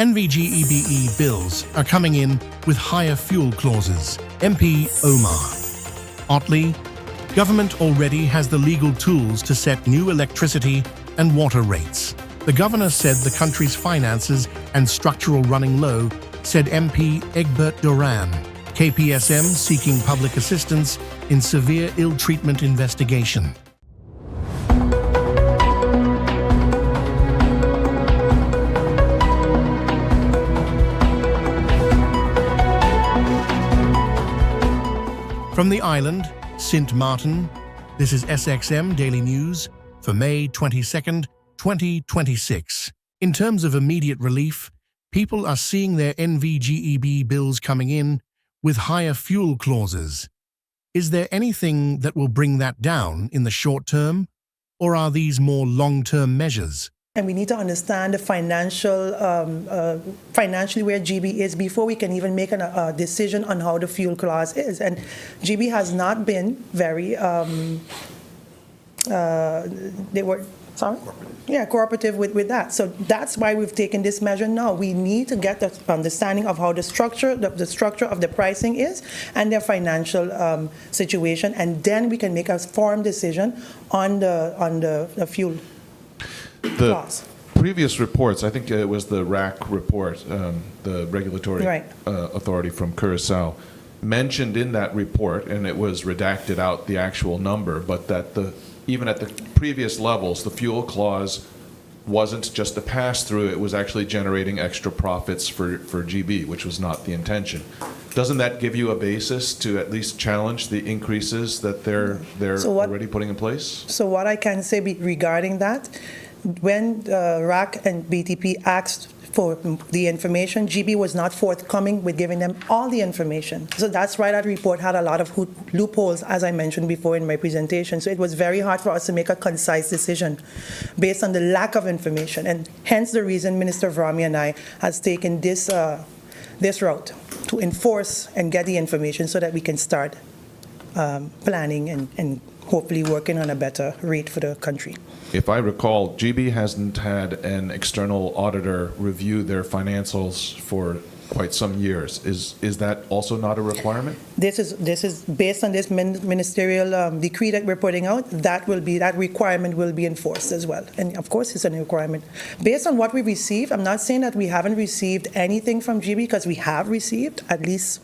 NVGEBE bills are coming in with higher fuel clauses. MP Omar Otley, government already has the legal tools to set new electricity and water rates. The governor said the country's finances and structural running low, said MP Egbert Duran. KPSM seeking public assistance in severe ill-treatment investigation. From the island, Sint Maarten, this is SXM Daily News for May 22nd, 2026. In terms of immediate relief, people are seeing their NVGEB bills coming in with higher fuel clauses. Is there anything that will bring that down in the short term, or are these more long-term measures? And we need to understand the financially where GB is before we can even make a decision on how the fuel clause is. And GB has not been very, cooperative with that. So that's why we've taken this measure now. We need to get the understanding of how the structure of the pricing is and their financial situation, and then we can make a informed decision on the fuel. The previous reports, I think it was the RAC report, the regulatory authority from Curaçao, mentioned in that report, and it was redacted out the actual number, but that even at the previous levels, the fuel clause wasn't just a pass-through, it was actually generating extra profits for GB, which was not the intention. Doesn't that give you a basis to at least challenge the increases that they're already putting in place? So what I can say regarding that, when RAC and BTP asked for the information, GB was not forthcoming with giving them all the information. So that's why that report had a lot of loopholes, as I mentioned before in my presentation. So it was very hard for us to make a concise decision based on the lack of information. And hence the reason Minister Vrami and I has taken this route to enforce and get the information so that we can start planning and hopefully working on a better rate for the country. If I recall, GB hasn't had an external auditor review their financials for quite some years. Is that also not a requirement? This is based on this ministerial decree that we're putting out. That requirement will be enforced as well. And of course, it's a requirement. Based on what we received, I'm not saying that we haven't received anything from GB, because we have received at least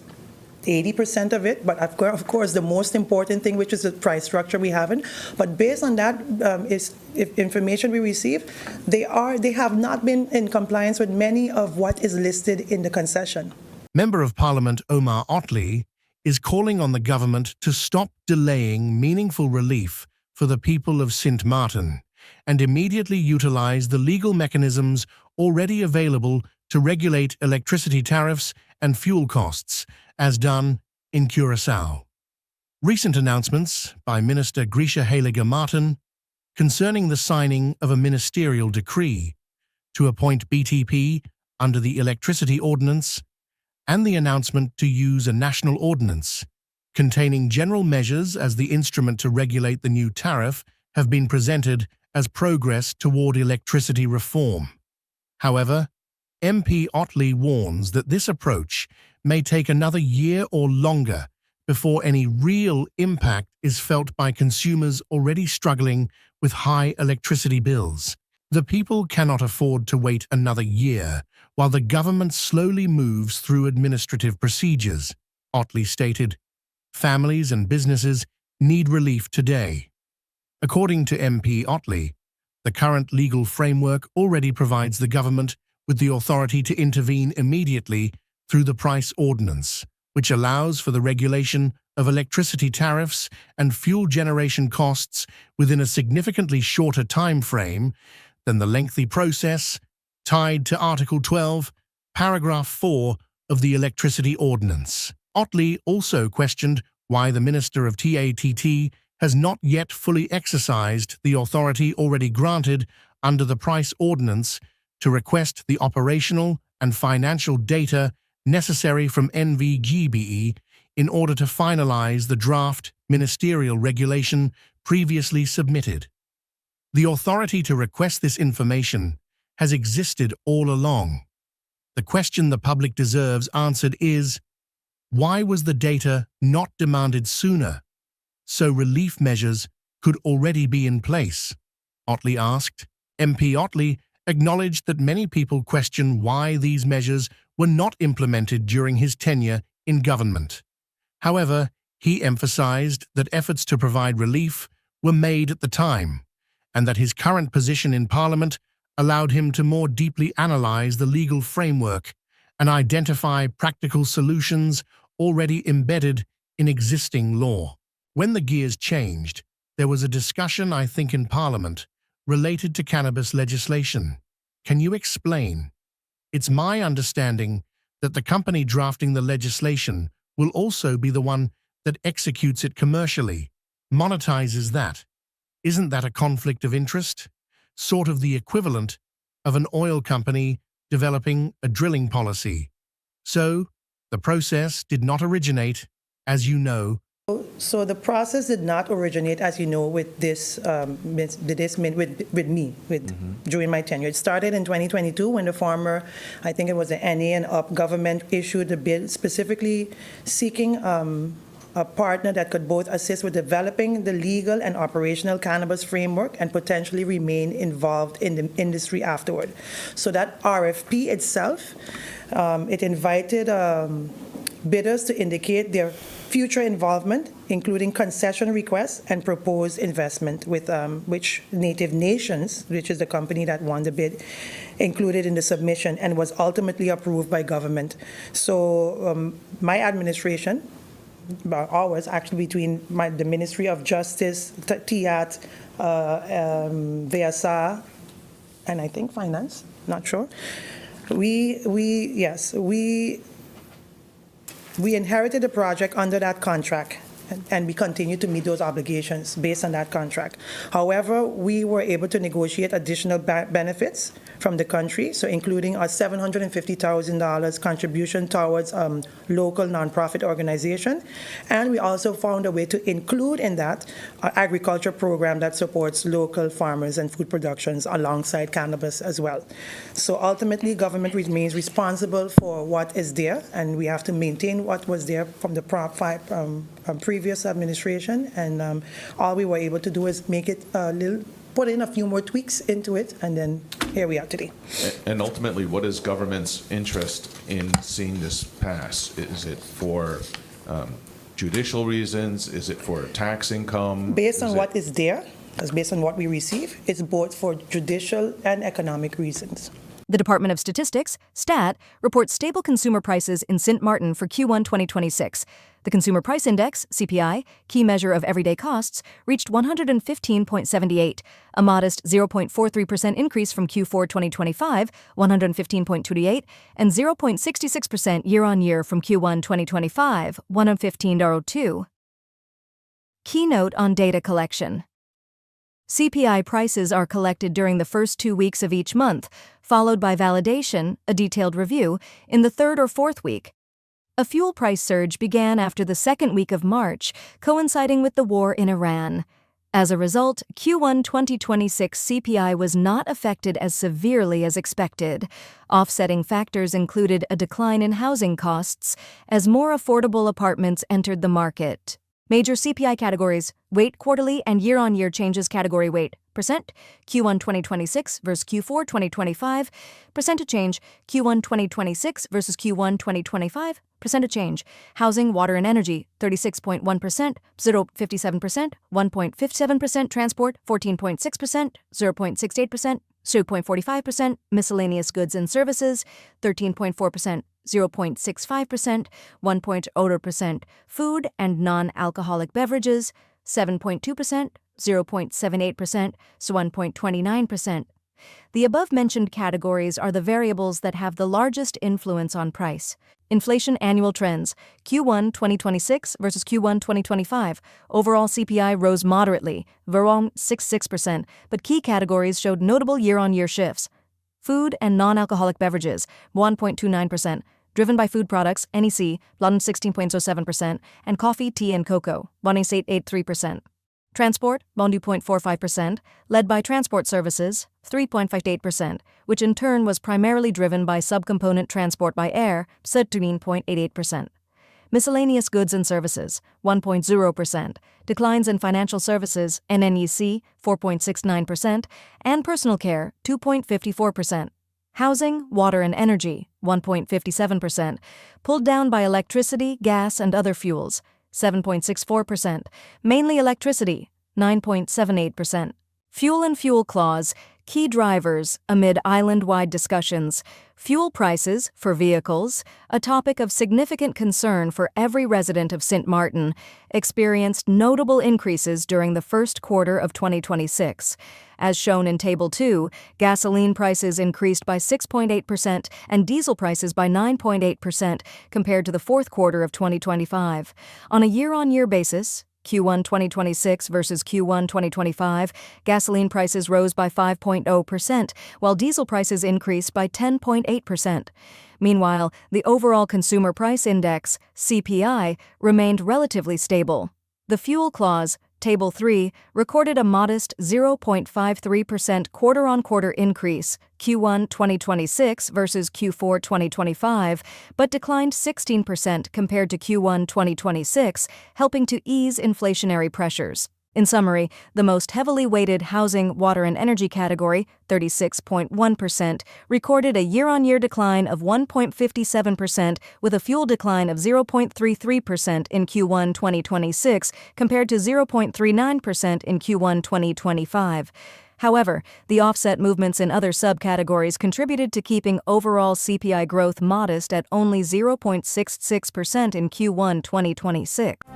80% of it, but of course the most important thing, which is the price structure, we haven't. But based on that information we receive, they have not been in compliance with many of what is listed in the concession. Member of Parliament Omar Otley is calling on the government to stop delaying meaningful relief for the people of Sint Maarten and immediately utilize the legal mechanisms already available to regulate electricity tariffs and fuel costs, as done in Curaçao. Recent announcements by Minister Grisha Heilige Martin concerning the signing of a ministerial decree to appoint BTP under the Electricity Ordinance, and the announcement to use a national ordinance containing general measures as the instrument to regulate the new tariff have been presented as progress toward electricity reform. However, MP Otley warns that this approach may take another year or longer before any real impact is felt by consumers already struggling with high electricity bills. The people cannot afford to wait another year while the government slowly moves through administrative procedures, Otley stated. Families and businesses need relief today. According to MP Otley, the current legal framework already provides the government with the authority to intervene immediately through the price ordinance, which allows for the regulation of electricity tariffs and fuel generation costs within a significantly shorter time frame than the lengthy process tied to Article 12, Paragraph 4 of the Electricity Ordinance. Otley also questioned why the Minister of TATT has not yet fully exercised the authority already granted under the price ordinance to request the operational and financial data necessary from NVGEBE in order to finalize the draft ministerial regulation previously submitted. The authority to request this information has existed all along. The question the public deserves answered is, why was the data not demanded sooner, so relief measures could already be in place? Otley asked. MP Otley acknowledged that many people question why these measures were not implemented during his tenure in government. However, he emphasized that efforts to provide relief were made at the time, and that his current position in Parliament allowed him to more deeply analyze the legal framework and identify practical solutions already embedded in existing law. When the gears changed, there was a discussion, I think, in Parliament related to cannabis legislation. Can you explain? It's my understanding that the company drafting the legislation will also be the one that executes it commercially, monetizes that. Isn't that a conflict of interest? Sort of the equivalent of an oil company developing a drilling policy. So, the process did not originate, as you know. So the process did not originate, as you know, with during my tenure. It started in 2022 when the former, I think it was the NA and UP government, issued a bill specifically seeking a partner that could both assist with developing the legal and operational cannabis framework and potentially remain involved in the industry afterward. So that RFP itself, it invited bidders to indicate their future involvement, including concession requests and proposed investment with which Native Nations, which is the company that won the bid, included in the submission and was ultimately approved by government. So my administration, ours actually between the Ministry of Justice, TIAT, VSA, and I think Finance, not sure. We inherited the project under that contract, and we continue to meet those obligations based on that contract. However, we were able to negotiate additional benefits from the country, so including a $750,000 contribution towards local nonprofit organization, and we also found a way to include in that an agriculture program that supports local farmers and food productions alongside cannabis as well. So ultimately, government remains responsible for what is there, and we have to maintain what was there from the previous administration, and all we were able to do is make it put in a few more tweaks into it, and then here we are today. And ultimately, what is government's interest in seeing this pass? Is it for judicial reasons? Is it for tax income? Based on what is there, because based on what we receive, it's both for judicial and economic reasons. The Department of Statistics, STAT, reports stable consumer prices in St. Martin for Q1 2026. The Consumer Price Index, CPI, key measure of everyday costs, reached 115.78, a modest 0.43% increase from Q4 2025, 115.28, and 0.66% year-on-year from Q1 2025, 115.02. Keynote on data collection. CPI prices are collected during the first 2 weeks of each month, followed by validation, a detailed review, in the third or fourth week. A fuel price surge began after the second week of March, coinciding with the war in Iran. As a result, Q1 2026 CPI was not affected as severely as expected. Offsetting factors included a decline in housing costs as more affordable apartments entered the market. Major CPI categories: weight quarterly and year-on-year changes. Category weight percent Q1 2026 versus Q4 2025, percentage change Q1 2026 versus Q1 2025, percentage change. Housing, water and energy 36.1%, 0.57%, 1.57%. Transport 14.6%, 0.68%, 2.45%. Miscellaneous goods and services 13.4%, 0.65%, 1.0%. Food and non-alcoholic beverages 7.2%, 0.78%, so 1.29%. The above-mentioned categories are the variables that have the largest influence on price. Inflation annual trends. Q1 2026 versus Q1 2025. Overall CPI rose moderately, 0.66%, but key categories showed notable year-on-year shifts. Food and non-alcoholic beverages, 1.29%, driven by food products, NEC, 16.07%, and coffee, tea, and cocoa, 1.83%. Transport, bon 2.45%, led by transport services, 3.58%, which in turn was primarily driven by subcomponent transport by air, 13.88%. Miscellaneous goods and services, 1.0%, declines in financial services, NNEC, 4.69%, and personal care, 2.54%. Housing, water and energy, 1.57%, pulled down by electricity, gas, and other fuels, 7.64%, mainly electricity, 9.78%. Fuel and fuel clause, key drivers amid island-wide discussions. Fuel prices for vehicles, a topic of significant concern for every resident of St. Martin, experienced notable increases during the first quarter of 2026. As shown in Table 2, gasoline prices increased by 6.8% and diesel prices by 9.8% compared to the fourth quarter of 2025. On a year-on-year basis, Q1 2026 versus Q1 2025, gasoline prices rose by 5.0%, while diesel prices increased by 10.8%. Meanwhile, the overall Consumer Price Index, CPI, remained relatively stable. The fuel clause, Table 3, recorded a modest 0.53% quarter-on-quarter increase, Q1 2026 versus Q4 2025, but declined 16% compared to Q1 2026, helping to ease inflationary pressures. In summary, the most heavily weighted housing, water, and energy category, 36.1%, recorded a year-on-year decline of 1.57% with a fuel decline of 0.33% in Q1 2026 compared to 0.39% in Q1 2025. However, the offset movements in other subcategories contributed to keeping overall CPI growth modest at only 0.66% in Q1 2026.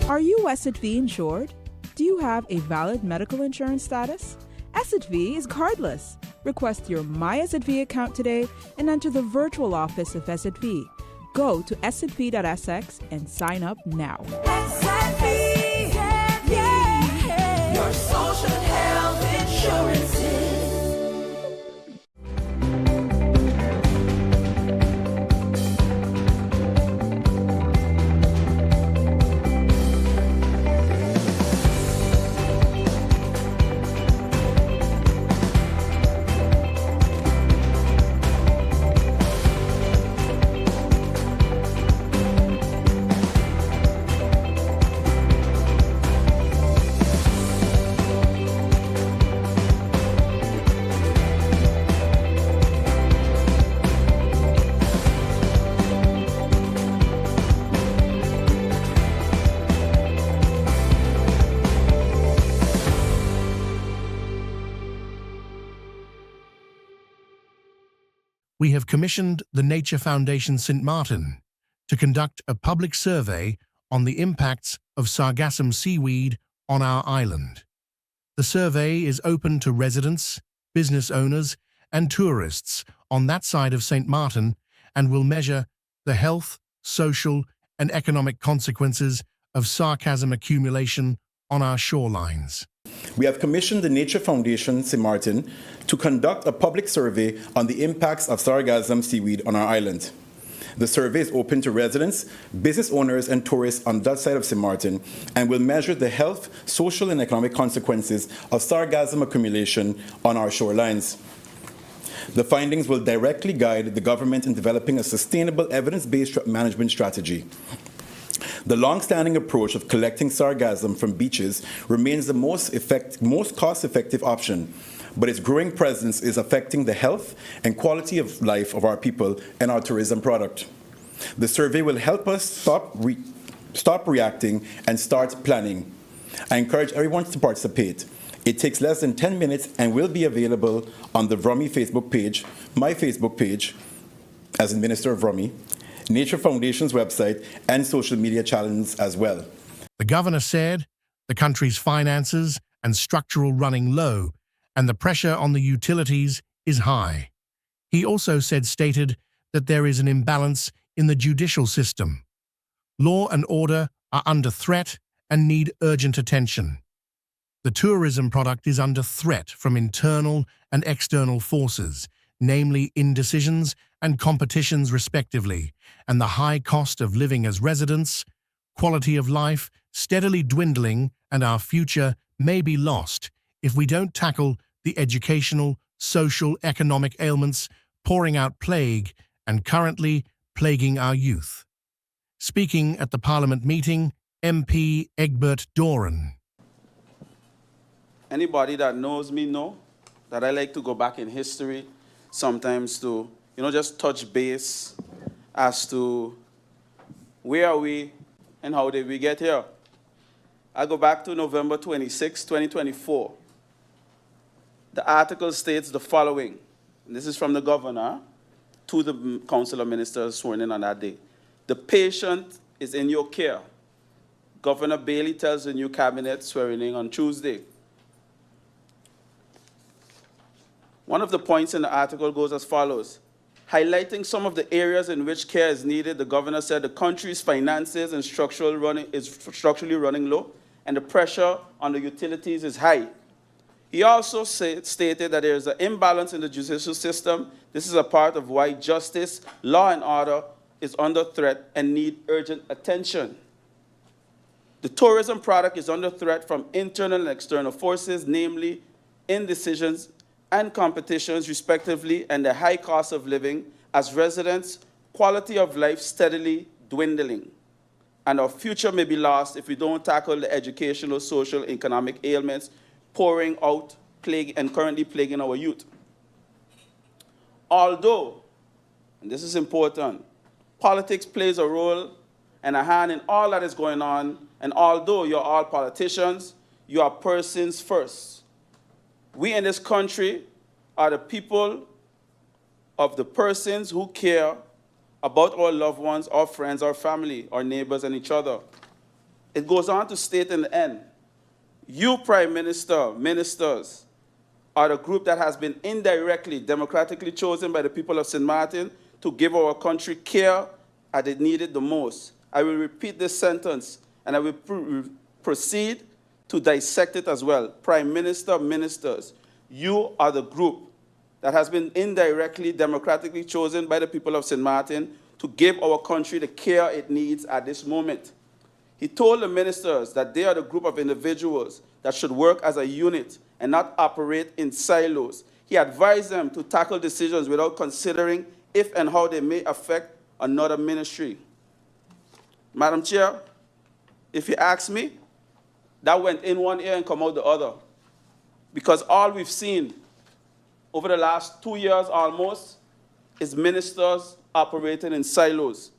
Are you SXM insured? Do you have a valid medical insurance status? SXM is cardless. Request your My SXM account today and enter the virtual office of SXM. Go to sxv.sx and sign up now. SXM, yeah. Your social health insurances. We have commissioned the Nature Foundation St. Martin to conduct a public survey on the impacts of sargassum seaweed on our island. The survey is open to residents, business owners, and tourists on that side of St. Martin and will measure the health, social, and economic consequences of sargassum accumulation on our shorelines. We have commissioned the Nature Foundation St. Martin to conduct a public survey on the impacts of sargassum seaweed on our island. The survey is open to residents, business owners, and tourists on that side of St. Martin and will measure the health, social, and economic consequences of sargassum accumulation on our shorelines. The findings will directly guide the government in developing a sustainable, evidence-based management strategy. The long-standing approach of collecting sargassum from beaches remains the most cost-effective option, but its growing presence is affecting the health and quality of life of our people and our tourism product. The survey will help us stop reacting and start planning. I encourage everyone to participate. It takes less than 10 minutes and will be available on the VROMI Facebook page, my Facebook page, as Minister of VROMI, Nature Foundation's website, and social media channels as well. The governor said the country's finances and structural running low, and the pressure on the utilities is high. He also stated that there is an imbalance in the judicial system. Law and order are under threat and need urgent attention. The tourism product is under threat from internal and external forces, namely indecisions and competitions respectively, and the high cost of living as residents, quality of life steadily dwindling, and our future may be lost if we don't tackle the educational, social, economic ailments pouring out plague and currently plaguing our youth. Speaking at the Parliament meeting, MP Egbert Doran. Anybody that knows me know that I like to go back in history sometimes to, just touch base as to where are we and how did we get here. I go back to November 26, 2024. The article states the following, and this is from the governor to the Council of Ministers sworn in on that day. The patient is in your care. Governor Bailey tells the new cabinet swearing in on Tuesday. One of the points in the article goes as follows. Highlighting some of the areas in which care is needed, the governor said the country's finances is structurally running low, and the pressure on the utilities is high. He also stated that there is an imbalance in the judicial system. This is a part of why justice, law and order is under threat and need urgent attention. The tourism product is under threat from internal and external forces, namely indecisions and competitions respectively, and the high cost of living as residents, quality of life steadily dwindling. And our future may be lost if we don't tackle the educational, social, economic ailments pouring out, and currently plaguing our youth. Although, and this is important, politics plays a role and a hand in all that is going on, and although you're all politicians, you are persons first. We in this country are the people of the persons who care about our loved ones, our friends, our family, our neighbors, and each other. It goes on to state in the end, you, Prime Minister, ministers, are the group that has been indirectly, democratically chosen by the people of St. Martin to give our country care as it needed the most. I will repeat this sentence, and I will proceed to dissect it as well. Prime Minister, ministers, you are the group that has been indirectly, democratically chosen by the people of St. Martin to give our country the care it needs at this moment. He told the ministers that they are the group of individuals that should work as a unit and not operate in silos. He advised them to tackle decisions without considering if and how they may affect another ministry. Madam Chair, if you ask me, that went in one ear and come out the other. Because all we've seen over the last 2 years almost is ministers operating in silos.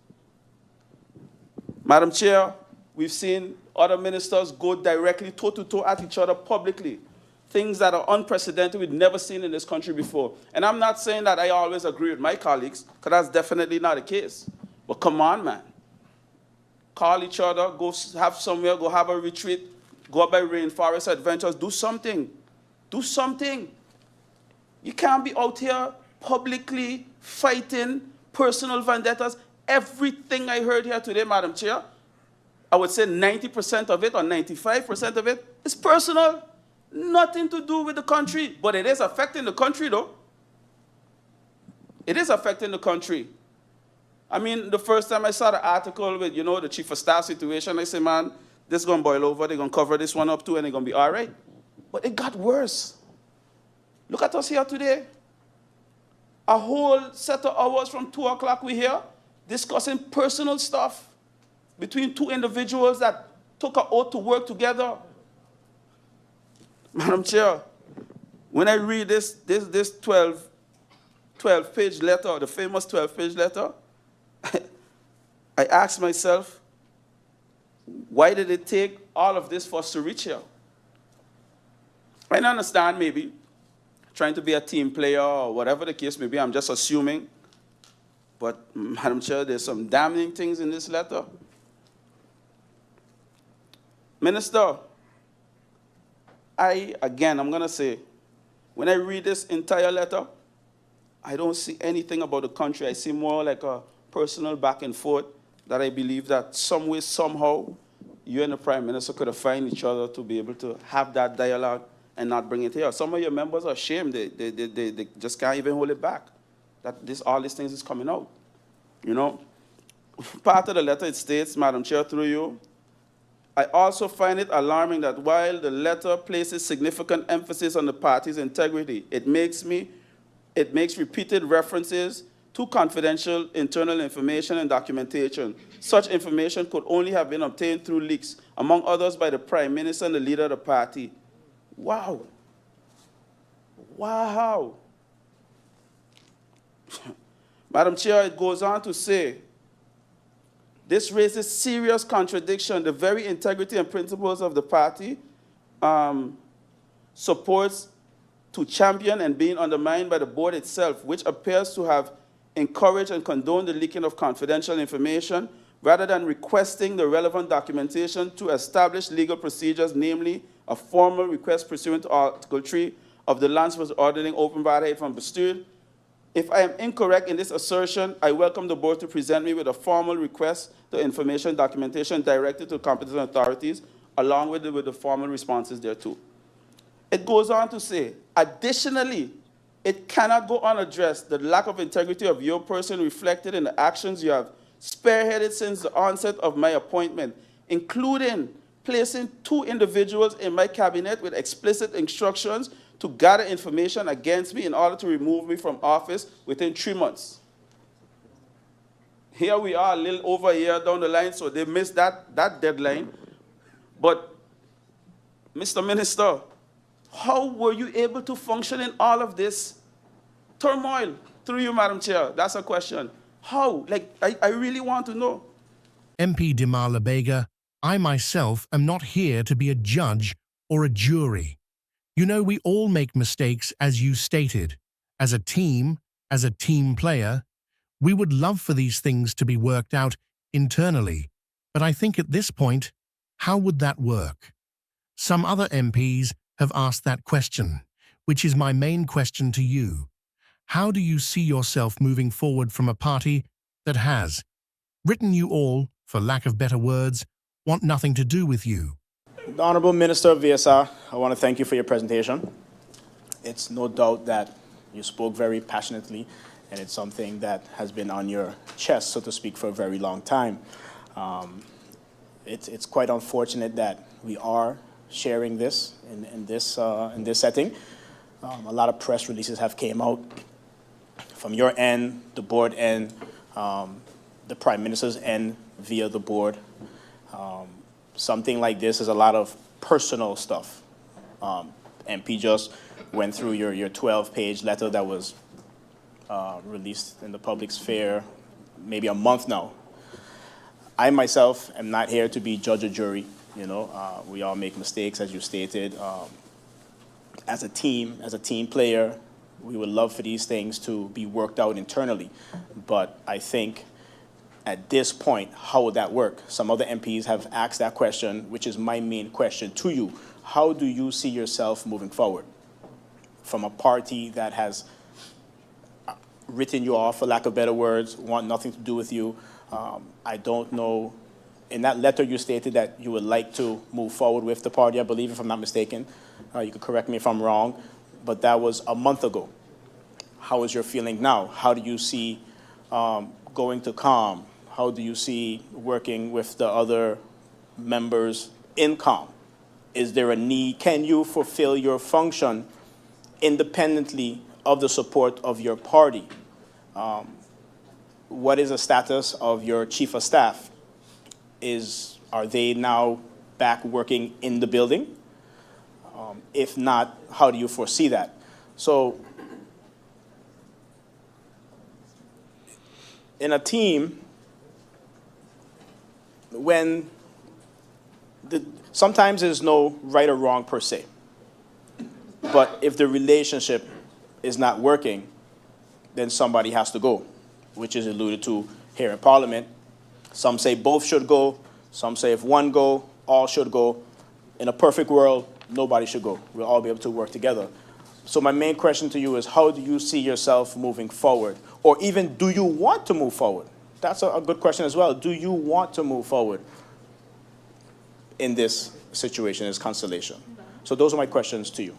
Madam Chair, we've seen other ministers go directly toe-to-toe at each other publicly, things that are unprecedented, we've never seen in this country before. And I'm not saying that I always agree with my colleagues, because that's definitely not the case. But come on, man. Call each other, go have somewhere, go have a retreat, go up by rainforest adventures, do something. Do something. You can't be out here publicly fighting personal vendettas. Everything I heard here today, Madam Chair, I would say 90% of it or 95% of it is personal. Nothing to do with the country. But it is affecting the country, though. It is affecting the country. I mean, the first time I saw the article with, the chief of staff situation, I said, man, this is going to boil over. They're going to cover this one up, too, and they're going to be all right. But it got worse. Look at us here today. A whole set of hours from 2 o'clock we're here discussing personal stuff between two individuals that took an oath to work together. Madam Chair, when I read this 12-page letter, the famous 12-page letter, I asked myself, why did it take all of this for us to reach here? I understand maybe trying to be a team player or whatever the case may be, I'm just assuming. But, Madam Chair, there's some damning things in this letter. Minister, I'm going to say, when I read this entire letter, I don't see anything about the country. I see more like a personal back and forth that I believe that some way, somehow, you and the Prime Minister could have found each other to be able to have that dialogue and not bring it here. Some of your members are ashamed. They just can't even hold it back, that all these things is coming out. You know? Part of the letter, it states, Madam Chair, through you, I also find it alarming that while the letter places significant emphasis on the party's integrity, it makes repeated references to confidential internal information and documentation. Such information could only have been obtained through leaks, among others by the Prime Minister and the leader of the party. Wow. Wow. Madam Chair, it goes on to say, this raises serious contradiction. The very integrity and principles of the party supports to champion and being undermined by the board itself, which appears to have encouraged and condoned the leaking of confidential information rather than requesting the relevant documentation to establish legal procedures, namely a formal request pursuant to Article 3 of the Lands was ordering open waarheid van bestuur. If I am incorrect in this assertion, I welcome the board to present me with a formal request to information documentation directed to competent authorities, along with the formal responses thereto. It goes on to say, additionally, it cannot go unaddressed the lack of integrity of your person reflected in the actions you have spearheaded since the onset of my appointment, including placing two individuals in my cabinet with explicit instructions to gather information against me in order to remove me from office within 3 months. Here we are a little over a year down the line, so they missed that deadline. But, Mr. Minister, how were you able to function in all of this turmoil? Through you, Madam Chair, that's a question. How? I really want to know. MP Dimar Labega, I myself am not here to be a judge or a jury. You know, we all make mistakes, as you stated. As a team player, we would love for these things to be worked out internally. But I think at this point, how would that work? Some other MPs have asked that question, which is my main question to you. How do you see yourself moving forward from a party that has written you all, for lack of better words, want nothing to do with you? The Honourable Minister of VSR, I want to thank you for your presentation. It's no doubt that you spoke very passionately, and it's something that has been on your chest, so to speak, for a very long time. It's quite unfortunate that we are sharing this in this setting. A lot of press releases have came out from your end, the board end, the Prime Minister's end via the board. Something like this is a lot of personal stuff. MP just went through your 12-page letter that was released in the public sphere maybe a month now. I myself am not here to be judge or jury. You know, we all make mistakes, as you stated. As a team player, we would love for these things to be worked out internally. But I think at this point, how would that work? Some other MPs have asked that question, which is my main question to you. How do you see yourself moving forward from a party that has written you off, for lack of better words, want nothing to do with you? I don't know. In that letter, you stated that you would like to move forward with the party, I believe, if I'm not mistaken. You could correct me if I'm wrong, but that was a month ago. How is your feeling now? How do you see going to COM? How do you see working with the other members in COM? Is there a need? Can you fulfill your function independently of the support of your party? What is the status of your chief of staff? Are they now back working in the building? If not, how do you foresee that? So in a team, sometimes there's no right or wrong per se. But if the relationship is not working, then somebody has to go, which is alluded to here in Parliament. Some say both should go. Some say if one go, all should go. In a perfect world, nobody should go. We'll all be able to work together. So my main question to you is, how do you see yourself moving forward? Or even, do you want to move forward? That's a good question as well. Do you want to move forward in this situation, this constellation? So those are my questions to you.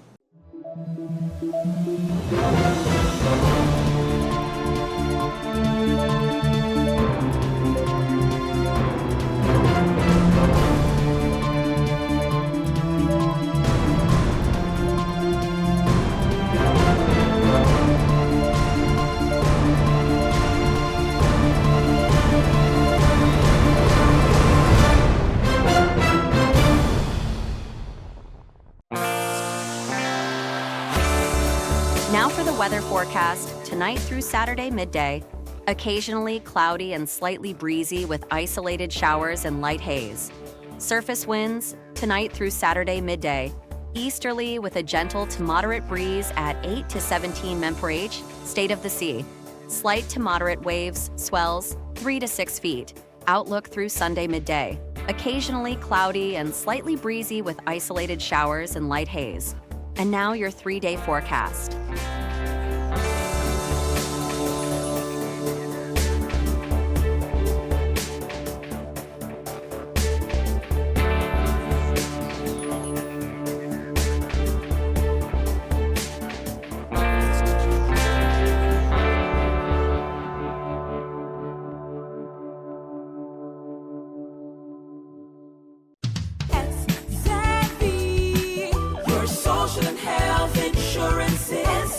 Now for the weather forecast, tonight through Saturday midday. Occasionally cloudy and slightly breezy with isolated showers and light haze. Surface winds, tonight through Saturday midday. Easterly with a gentle to moderate breeze at 8 to 17 mph, state of the sea. Slight to moderate waves, swells, 3 to 6 feet. Outlook through Sunday midday. Occasionally cloudy and slightly breezy with isolated showers and light haze. And now your 3-day forecast. Your social and health insurance is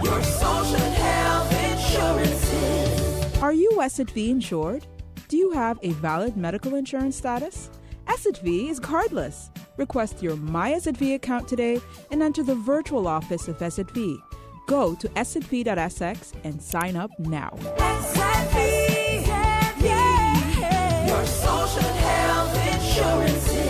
your social and health insurance. Are you SXV insured? Do you have a valid medical insurance status? SXV is cardless. Request your My SXV account today and enter the virtual office of SXV. Go to sxv.sx and sign up now. Your social and health insurances.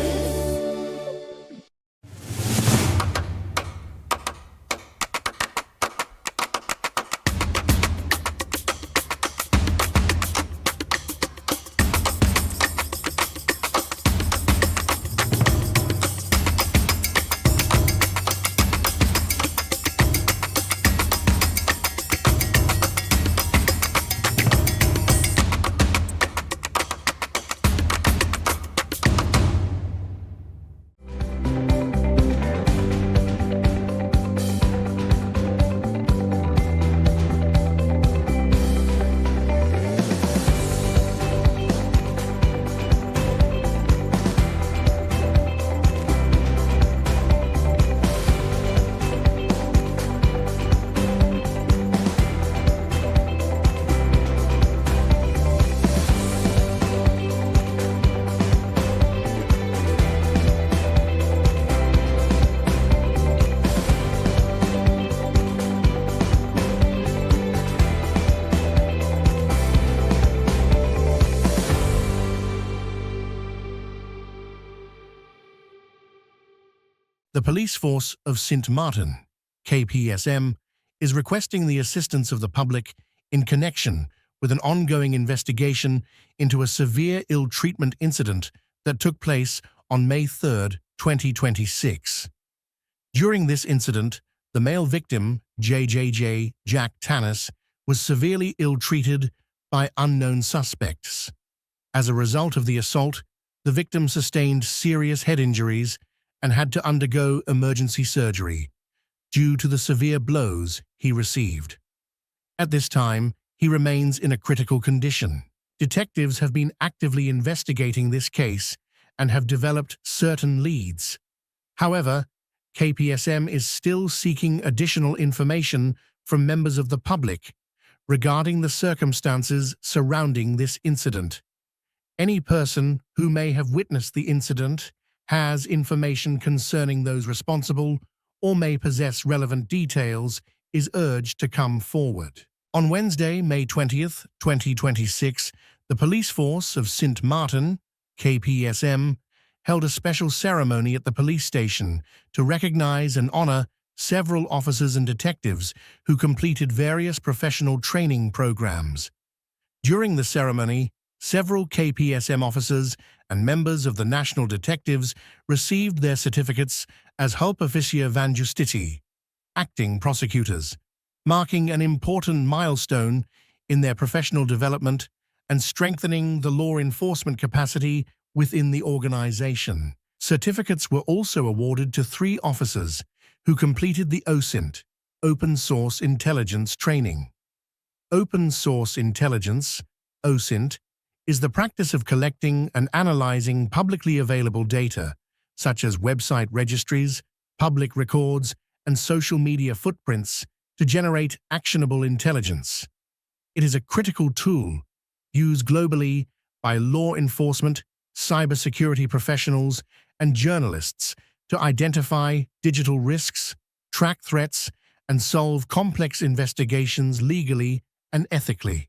The police force of St. Martin, KPSM, is requesting the assistance of the public in connection with an ongoing investigation into a severe ill-treatment incident that took place on May 3, 2026. During this incident, the male victim, JJJ Jack Tannis, was severely ill-treated by unknown suspects. As a result of the assault, the victim sustained serious head injuries and had to undergo emergency surgery due to the severe blows he received. At this time, he remains in a critical condition. Detectives have been actively investigating this case and have developed certain leads. However, KPSM is still seeking additional information from members of the public regarding the circumstances surrounding this incident. Any person who may have witnessed the incident, has information concerning those responsible, or may possess relevant details is urged to come forward. On Wednesday, May 20th, 2026, the police force of St. Martin, KPSM, held a special ceremony at the police station to recognize and honor several officers and detectives who completed various professional training programs. During the ceremony, several KPSM officers and members of the National Detectives received their certificates as Hulp Officia Van Justitie, acting prosecutors, marking an important milestone in their professional development and strengthening the law enforcement capacity within the organization. Certificates were also awarded to 3 officers who completed the OSINT, Open Source Intelligence Training. Open Source Intelligence, OSINT, is the practice of collecting and analyzing publicly available data, such as website registries, public records, and social media footprints, to generate actionable intelligence. It is a critical tool used globally by law enforcement, cybersecurity professionals, and journalists to identify digital risks, track threats, and solve complex investigations legally and ethically.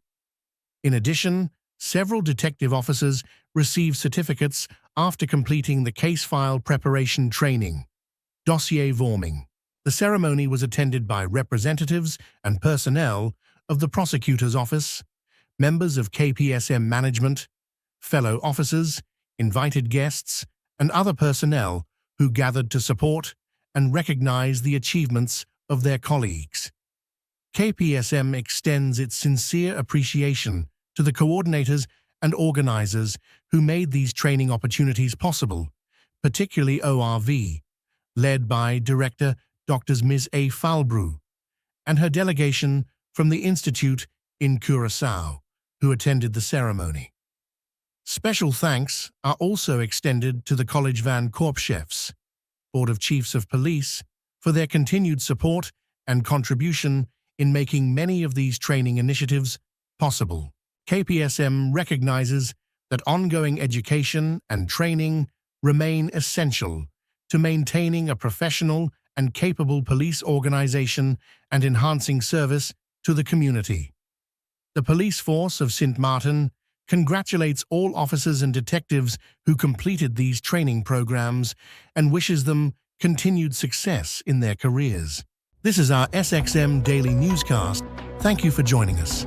In addition, several detective officers received certificates after completing the case file preparation training, dossier vorming. The ceremony was attended by representatives and personnel of the prosecutor's office, members of KPSM management, fellow officers, invited guests, and other personnel who gathered to support and recognize the achievements of their colleagues. KPSM extends its sincere appreciation to the coordinators and organizers who made these training opportunities possible, particularly ORV, led by Director Dr. Ms. A. Falbrew, and her delegation from the Institute in Curaçao, who attended the ceremony. Special thanks are also extended to the College Van Korpschefs, Board of Chiefs of Police, for their continued support and contribution in making many of these training initiatives possible. KPSM recognizes that ongoing education and training remain essential to maintaining a professional and capable police organization and enhancing service to the community. The police force of St. Martin congratulates all officers and detectives who completed these training programs and wishes them continued success in their careers. This is our SXM Daily Newscast. Thank you for joining us.